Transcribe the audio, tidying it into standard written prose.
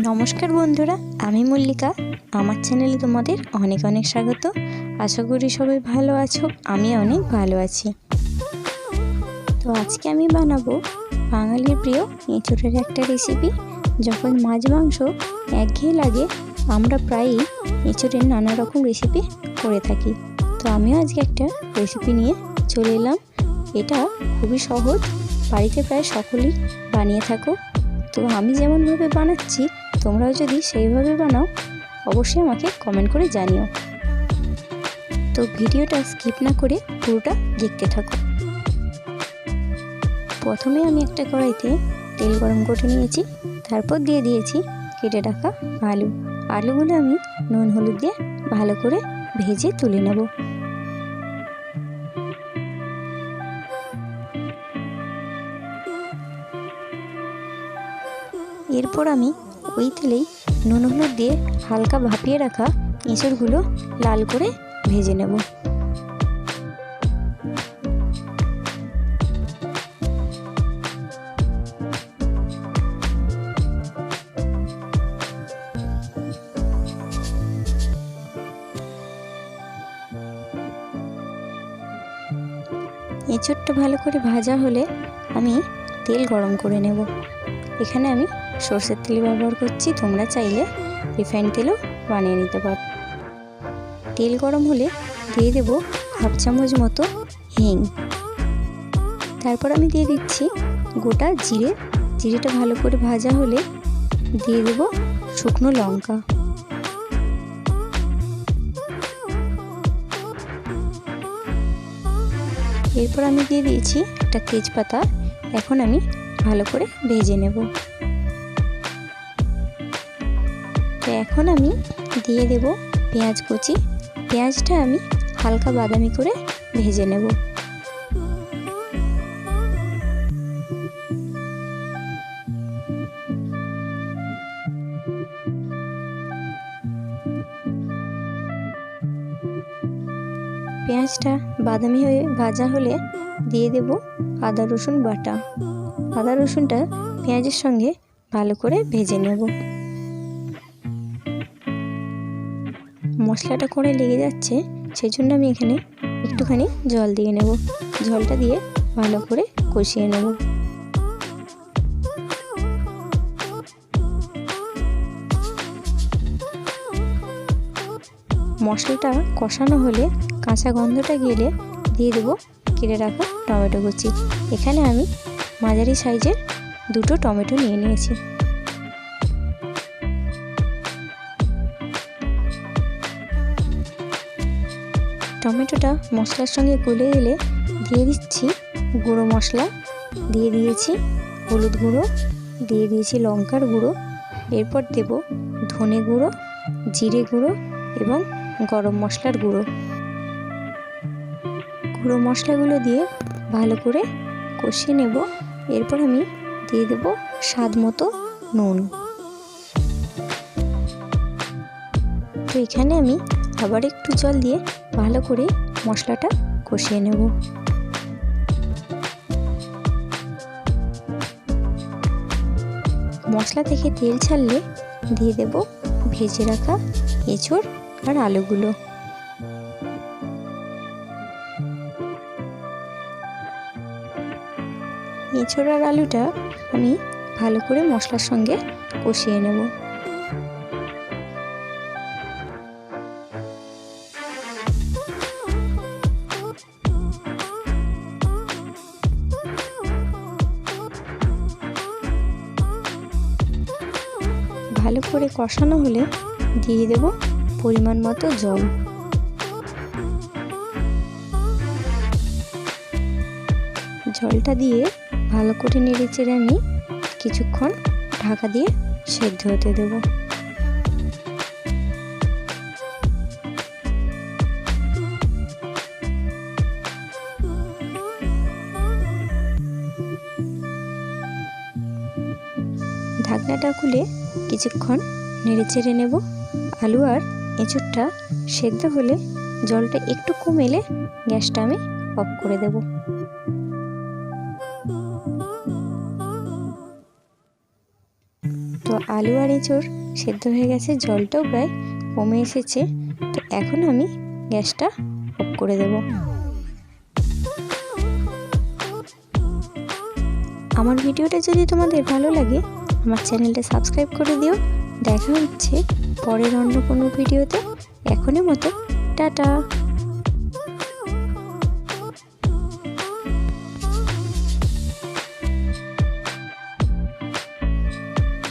নমস্কার বন্ধুরা, আমি মল্লিকা। আমার চ্যানেলে তোমাদের অনেক অনেক স্বাগত। আশা করি সবাই ভালো আছো, আমি অনেক ভালো আছি। তো আজকে আমি বানাবো বাঙালির প্রিয় এঁচোড়ের একটা রেসিপি। যখন মাছ মাংস একঘেয়ে লাগে, আমরা প্রায়ই এঁচোড়ের নানা রকম রেসিপি করে থাকি। তো আমিও আজকে একটা রেসিপি নিয়ে চলে এলাম। এটা খুবই সহজ, বাড়িতে প্রায় সকলেই বানিয়ে থাকো। তো আমি যেমনভাবে বানাচ্ছি, তোমরাও যদি সেইভাবে বানাও অবশ্যই আমাকে কমেন্ট করে জানিও। তো ভিডিওটা স্কিপ না করে পুরোটা দেখতে থাকো। প্রথমে আমি একটা কড়াইতে তেল গরম করে নিয়েছি, তারপর দিয়ে দিয়েছি কেটে রাখা আলুগুলো আমি নুন হলুদ দিয়ে ভালো করে ভেজে তুলে নেব। এরপর আমি ওই তেলেই নুন হলুদ দিয়ে হালকা ভাপিয়ে রাখা এঁচোড়গুলো লাল করে ভেজে নেব। এঁচোড়টা ভালো করে ভাজা হলে আমি তেল গরম করে নেব। এখানে আমি সরষের তেল ব্যবহার করছি, তোমরা চাইলে রিফাইন্ড তেলও বানিয়ে নিতে পারো। তেল গরম হলে দিয়ে দেব হাফ চামচ মতো হিং। তারপর আমি দিয়ে দিচ্ছি গোটা জিরেটা ভালো করে ভাজা হলে দিয়ে দেব শুকনো লঙ্কা। এরপর আমি দিয়ে দিয়েছি একটা তেজপাতা। এখন আমি ভালো করে ভেজে নেব। তো এখন আমি দিয়ে দেব পেঁয়াজ কুচি। পেঁয়াজটা আমি হালকা বাদামি করে ভেজে নেব। পেঁয়াজটা বাদামি হয়ে ভাজা হলে দিয়ে দেব আদা রসুন বাটা। আদা রসুনটা পেঁয়াজের সঙ্গে ভালো করে ভেজে নেব। মশলাটা করে লেগে যাচ্ছে, সেজন্য আমি এখানে একটুখানি জল দিয়ে নেব। জলটা দিয়ে ভালো করে কষিয়ে নেব। মশলাটা কষানো হলে কাঁচা গন্ধটা গেলে দিয়ে দেবো কেটে রাখা টমেটো কুচি। এখানে আমি মাঝারি সাইজের 2টো টমেটো নিয়ে নিয়েছি। টমেটোটা মশলার সঙ্গে গলে এলে দিয়ে দিচ্ছি গুঁড়ো মশলা, দিয়ে দিয়েছি হলুদ গুঁড়ো, দিয়ে দিয়েছি লঙ্কার গুঁড়ো। এরপর দেব ধনে গুঁড়ো, জিরে গুঁড়ো এবং গরম মশলার গুঁড়ো। গুঁড়ো মশলাগুলো দিয়ে ভালো করে কষিয়ে নেব। এরপর আমি দিয়ে দেব স্বাদ মতো নুন। তো এখানে আমি আবার একটু জল দিয়ে ভালো করে মশলাটা কষিয়ে নেব। মশলা থেকে তেল ছাড়লে দিয়ে দেব ভেজে রাখা এঁচোড় আর আলুগুলো। এঁচোড় আর আলুটা আমি ভালো করে মশলার সঙ্গে কষিয়ে নেব। ভালো করে কষানো হলে দিয়ে দেব পরিমাণ মতো জল। জলটা দিয়ে ভালো করে নেড়ে চেড়ে আমি কিছুক্ষণ ঢাকা দিয়ে সেদ্ধ হতে দেব। ঢাকনাটা খুলে কিছুক্ষণ নেড়ে চেড়ে নেব। আলু আর এঁচোড়টা সেদ্ধ হলে জলটা একটু কম এলে গ্যাসটা আমি অফ করে দেব। তো আলু আর এঁচোড় সেদ্ধ হয়ে গেছে, জলটাও প্রায় কমে এসেছে। তো এখন আমি গ্যাসটা অফ করে দেব। আমার ভিডিওটা যদি তোমাদের ভালো লাগে আমার চ্যানেলটা সাবস্ক্রাইব করে দিও। দেখা হচ্ছে পরের অন্য কোনো ভিডিওতে। এখনের মতো টাটা।